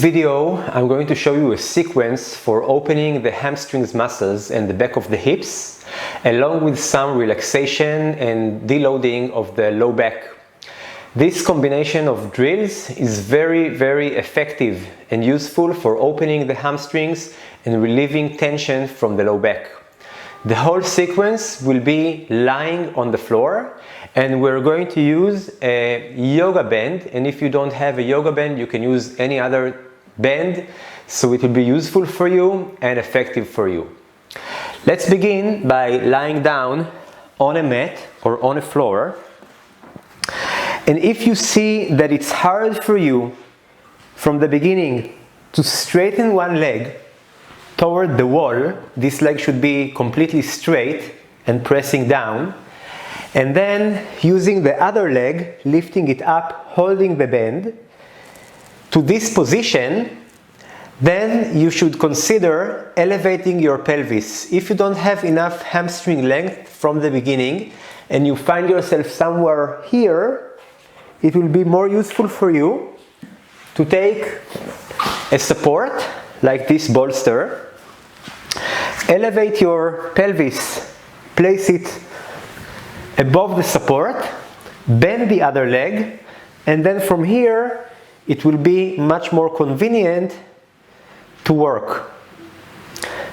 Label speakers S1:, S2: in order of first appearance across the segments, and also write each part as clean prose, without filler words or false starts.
S1: video, I'm going to show you a sequence for opening the hamstrings muscles and the back of the hips, along with some relaxation and deloading of the low back. This combination of drills is very effective and useful for opening the hamstrings and relieving tension from the low back. The whole sequence will be lying on the floor, and we're going to use a yoga band, and if you don't have a yoga band you can use any other band, so it will be useful for you and effective for you. Let's begin by lying down on a mat or on a floor, and if you see that it's hard for you from the beginning to straighten one leg toward the wall, this leg should be completely straight and pressing down, and then using the other leg, lifting it up, holding the band to this position, then you should consider elevating your pelvis. If you don't have enough hamstring length from the beginning and you find yourself somewhere here, it will be more useful for you to take a support like this bolster, elevate your pelvis, place it above the support, bend the other leg, and then from here it will be much more convenient to work.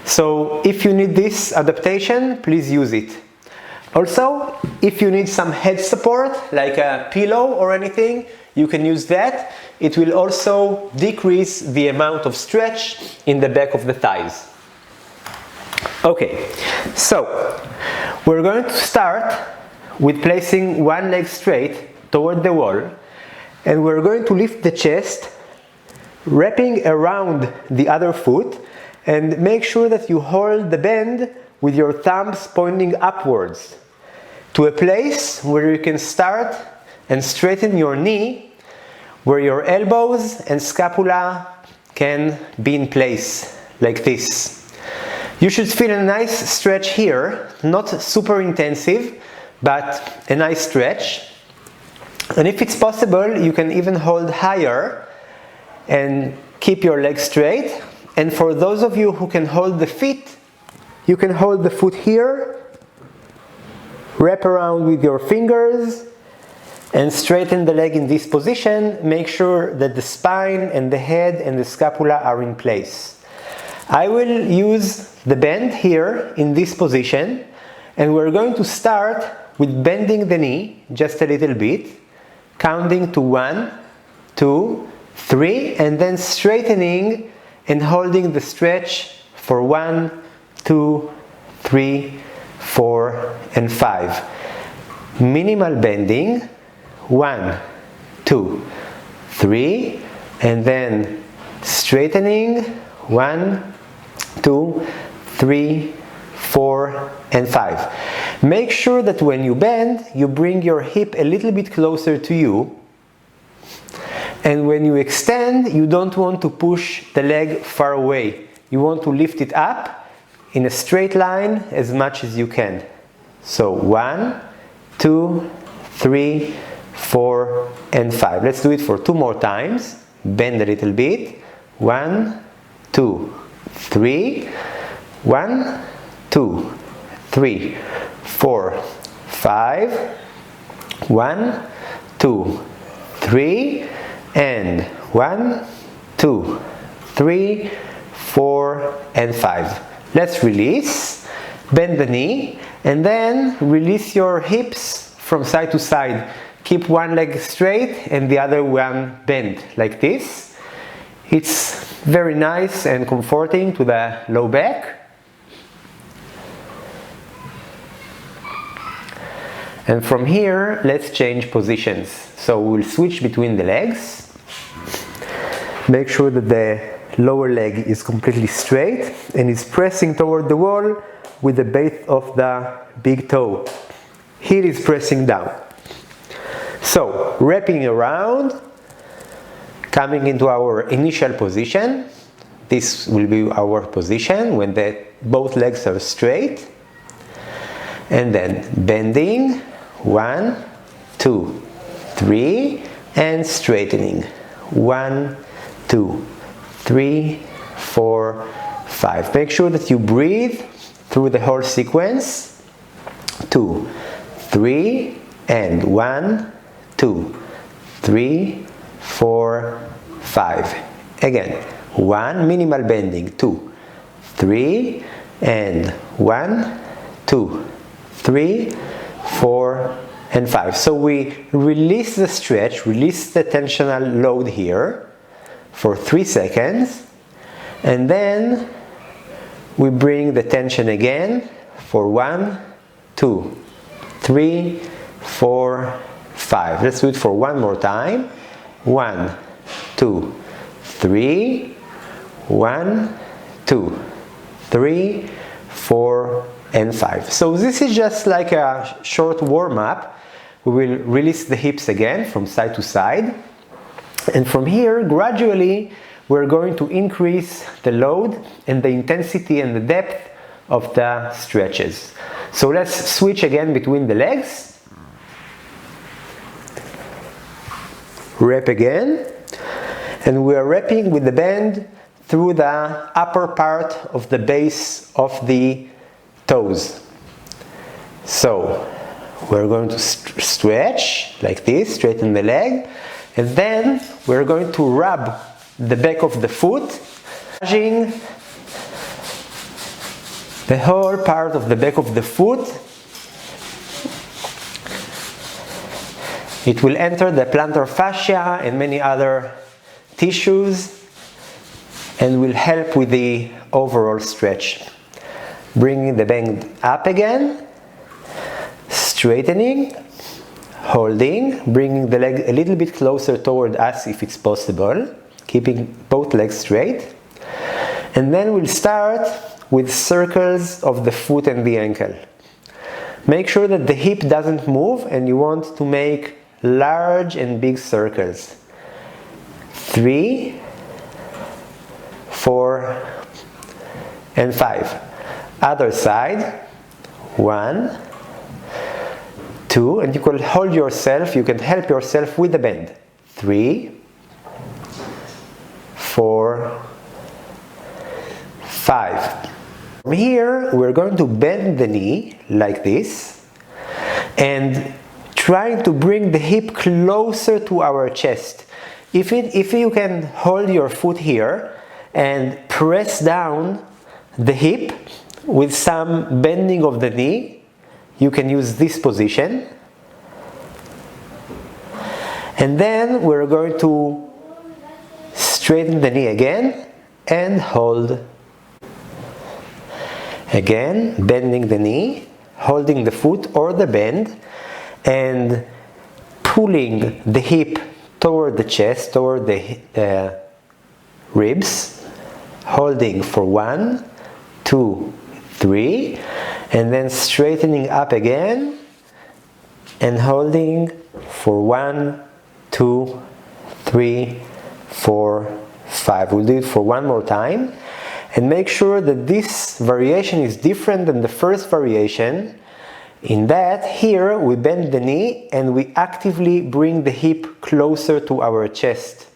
S1: So if you need this adaptation, please use it. Also, if you need some head support like a pillow or anything, you can use that. It will also decrease the amount of stretch in the back of the thighs. Okay, so we're going to start with placing one leg straight toward the wall, and we're going to lift the chest, wrapping around the other foot, and make sure that you hold the bend with your thumbs pointing upwards to a place where you can start and straighten your knee, where your elbows and scapula can be in place like this. You should feel a nice stretch here, not super intensive, but a nice stretch. And if it's possible, you can even hold higher and keep your legs straight. And for those of you who can hold the feet, you can hold the foot here, wrap around with your fingers, and straighten the leg in this position. Make sure that the spine and the head and the scapula are in place. I will use the bend here in this position, and we're going to start with bending the knee just a little bit, counting to 1, 2, 3, and then straightening and holding the stretch for 1, 2, 3, 4, and 5. Minimal bending, 1, 2, 3, and then straightening, 1, 2, 3, 4, and 5. Make sure that when you bend, you bring your hip a little bit closer to you, and when you extend, you don't want to push the leg far away. You want to lift it up in a straight line as much as you can. So 1, 2, 3, 4, and 5. Let's do it for 2 more times. Bend a little bit. 1, 2, 3, 1, 2, 3, 4, 5, 1, 2, 3, and 1, 2, 3, 4, and 5. Let's release, bend the knee, and then release your hips from side to side. Keep one leg straight and the other one bent, like this. It's very nice and comforting to the low back. And from here, let's change positions. So we'll switch between the legs. Make sure that the lower leg is completely straight and is pressing toward the wall with the base of the big toe. Heel is pressing down. So, wrapping around, coming into our initial position. This will be our position when both legs are straight. And then bending, 1, 2, 3, and straightening, 1, 2, 3, 4, 5. Make sure that you breathe through the whole sequence. 2, 3, and 1, 2, 3, 4, 5. Again, 1, minimal bending, 2, 3, and 1, 2, 3, 4, and 5. So we release the stretch, release the tensional load here for 3 seconds, and then we bring the tension again for 1, 2, 3, 4, 5. Let's do it for one more time. 1, 2, 3, 1, 2, 3, 4, and 5. So this is just like a short warm-up. We will release the hips again from side to side. And from here, gradually, we're going to increase the load and the intensity and the depth of the stretches. So let's switch again between the legs. Wrap again. And we are wrapping with the band through the upper part of the base of the toes. So we're going to stretch like this, straighten the leg, and then we're going to rub the back of the foot, massaging the whole part of the back of the foot. It will enter the plantar fascia and many other tissues and will help with the overall stretch. Bringing the band up again, straightening, holding, bringing the leg a little bit closer toward us if it's possible, keeping both legs straight. And then we'll start with circles of the foot and the ankle. Make sure that the hip doesn't move, and you want to make large and big circles. 3, 4, and 5. Other side. 1, 2, and you can hold yourself, you can help yourself with the bend. 3, 4, 5. From here, we're going to bend the knee like this and trying to bring the hip closer to our chest. If you can hold your foot here and press down the hip with some bending of the knee, you can use this position. And then we're going to straighten the knee again and hold. Again, bending the knee, holding the foot or the bend, and pulling the hip toward the chest, toward the ribs, holding for 1, 2, 3, and then straightening up again and holding for 1, 2, 3, 4, 5. We'll do it for one more time. And make sure that this variation is different than the first variation, in that here we bend the knee and we actively bring the hip closer to our chest.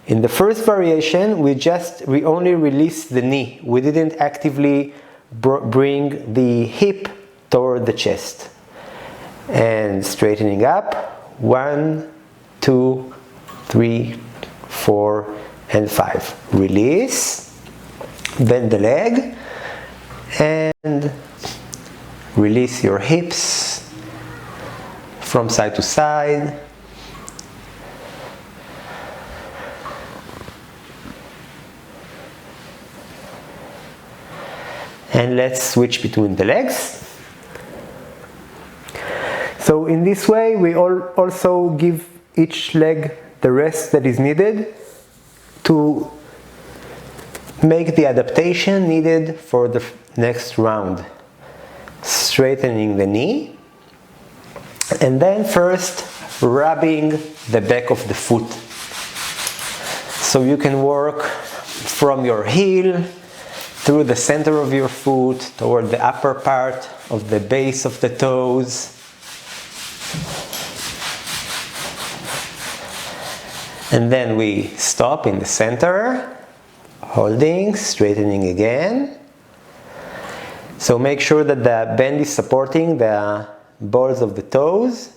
S1: In the first variation, we only released the knee. We didn't actively bring the hip toward the chest. And straightening up, 1, 2, 3, 4, and 5. Release. Bend the leg and release your hips from side to side. And let's switch between the legs. So in this way we also give each leg the rest that is needed to make the adaptation needed for the next round. Straightening the knee, and then first rubbing the back of the foot. So you can work from your heel through the center of your foot toward the upper part of the base of the toes. And then we stop in the center. holding, straightening again. So make sure that the bend is supporting the balls of the toes.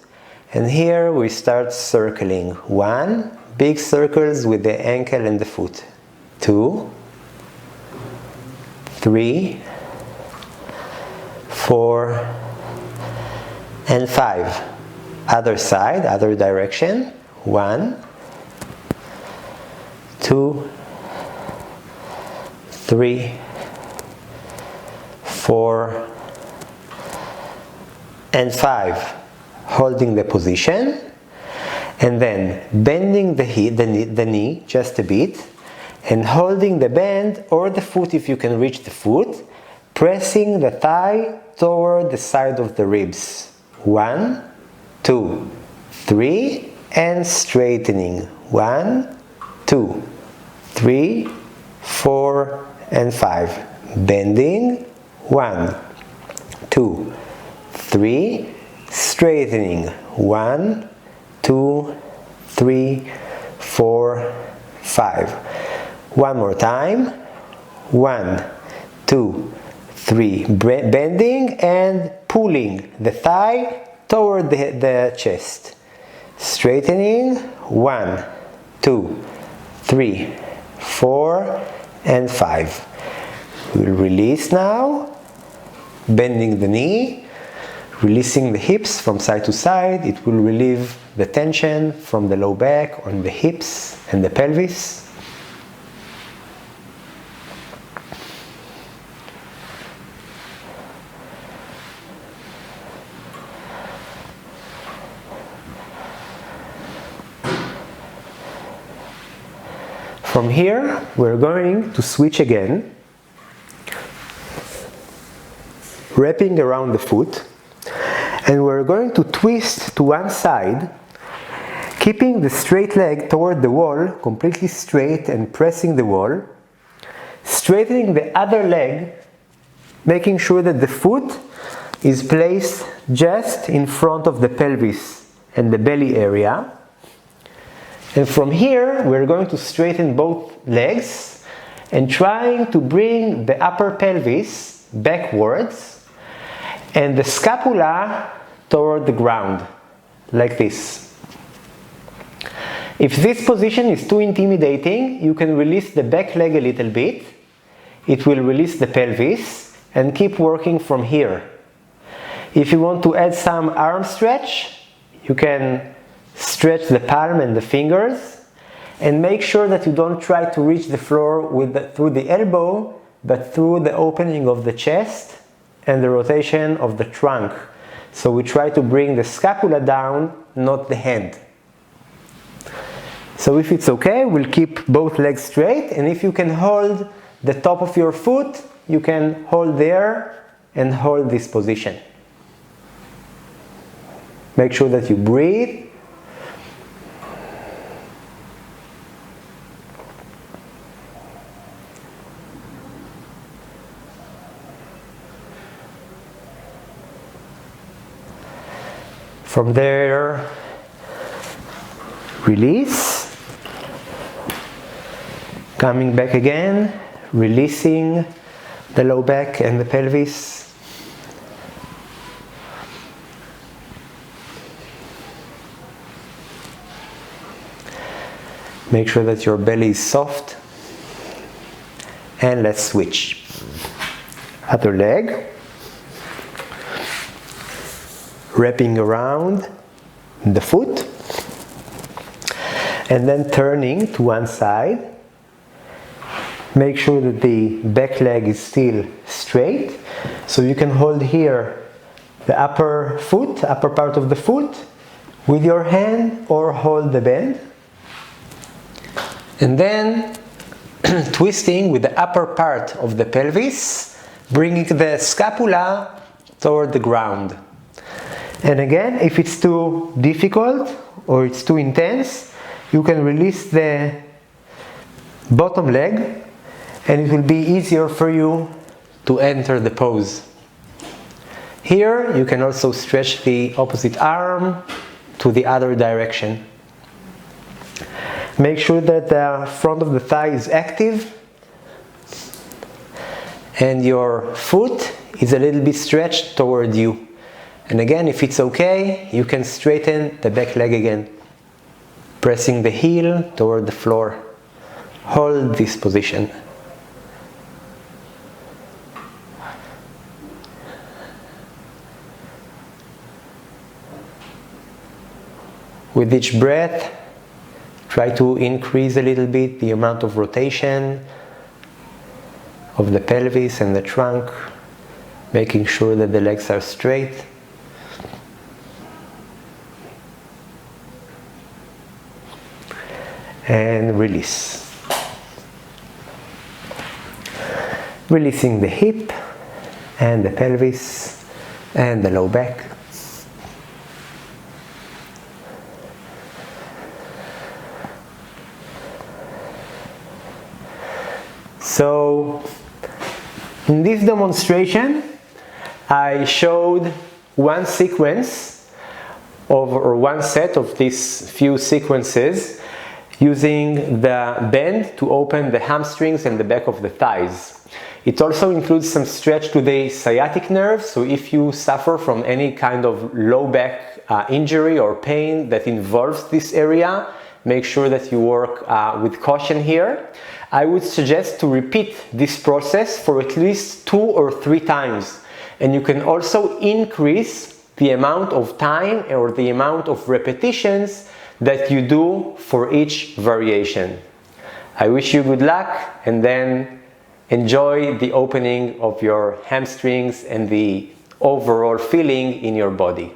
S1: And here we start circling. 1, big circles with the ankle and the foot. 2, 3, 4, and 5. Other side, other direction. 1, 2, 3, 4, and 5. Holding the position, and then bending the knee just a bit, and holding the bend or the foot if you can reach the foot, pressing the thigh toward the side of the ribs. 1, 2, 3, and straightening. 1, 2, 3, 4, and 5. Bending. 1, 2, 3, straightening. 1, 2, 3, 4, 5. One more time. 1, 2, 3. Bending and pulling the thigh toward the chest. Straightening. 1, 2, 3, 4, and 5. We'll release now. Bending the knee. Releasing the hips from side to side. It will relieve the tension from the low back on the hips and the pelvis. From here, we're going to switch again, wrapping around the foot. And we're going to twist to one side, keeping the straight leg toward the wall, completely straight and pressing the wall. Straightening the other leg, making sure that the foot is placed just in front of the pelvis and the belly area. And from here, we're going to straighten both legs and trying to bring the upper pelvis backwards and the scapula toward the ground, like this. If this position is too intimidating, you can release the back leg a little bit. It will release the pelvis and keep working from here. If you want to add some arm stretch, you can stretch the palm and the fingers, and make sure that you don't try to reach the floor through the elbow, but through the opening of the chest and the rotation of the trunk. So we try to bring the scapula down, not the hand. So if it's okay, we'll keep both legs straight, and if you can hold the top of your foot, you can hold there and hold this position. Make sure that you breathe. From there, release, coming back again, releasing the low back and the pelvis. Make sure that your belly is soft, and let's switch. Other leg. Wrapping around the foot and then turning to one side. Make sure that the back leg is still straight, so you can hold here the upper part of the foot with your hand, or hold the bend, and then twisting with the upper part of the pelvis, bringing the scapula toward the ground. And again, if it's too difficult or it's too intense, you can release the bottom leg, and it will be easier for you to enter the pose. Here, you can also stretch the opposite arm to the other direction. Make sure that the front of the thigh is active and your foot is a little bit stretched toward you. And again, if it's okay, you can straighten the back leg again, pressing the heel toward the floor. Hold this position. With each breath, try to increase a little bit the amount of rotation of the pelvis and the trunk, making sure that the legs are straight. And release. Releasing the hip and the pelvis and the low back. So, in this demonstration, I showed one sequence or one set of these few sequences using the bend to open the hamstrings and the back of the thighs. It also includes some stretch to the sciatic nerve, so if you suffer from any kind of low back injury or pain that involves this area, make sure that you work with caution here. I would suggest to repeat this process for at least 2 or 3 times. And you can also increase the amount of time or the amount of repetitions that you do for each variation. I wish you good luck, and then enjoy the opening of your hamstrings and the overall feeling in your body.